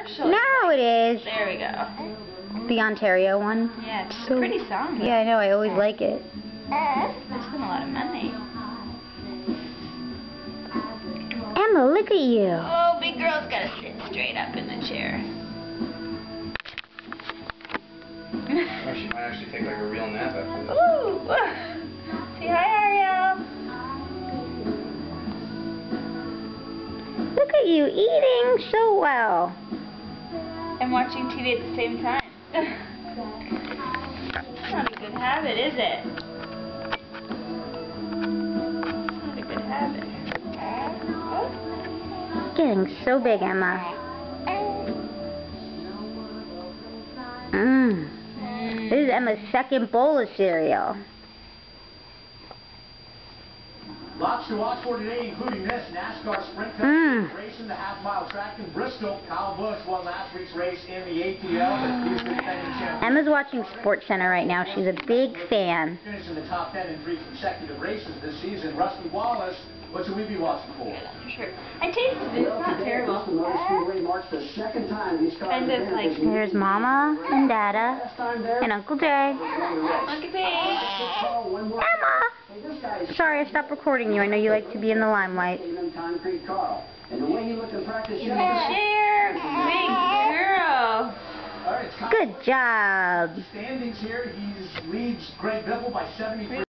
commercial. No, it is. There we go. The Ontario one. Yeah, it's a pretty song. Yeah, I know. I always like it. They spend a lot of money. Emma, look at you. Oh, big girl's gotta sit straight up in the chair. Or she might actually take like a real nap after this. Ooh! Say hi, Ariel. Look at you eating so well. And watching TV at the same time. That's not a good habit, is it? Not a good habit. Getting so big, Emma. This is Emma's second bowl of cereal. Lots to watch for today, including this NASCAR Sprint Cup race in the half-mile track in Bristol. Kyle Busch won last week's race in the ATL. He's the defending champion. Emma's watching SportsCenter right now. She's a big fan. Finished in the top 10 in 3 consecutive races this season. Rusty Wallace, what should we be watching for? For sure. I tasted it. It's not terrible. Kind of like... Here's Mama and Dada and Uncle Jay. Monkey Pig. Emma! Sorry, I stopped recording you. I know you like to be in the limelight. Share, big girl. Good job. Standings here, he leads Greg Biffle by 73.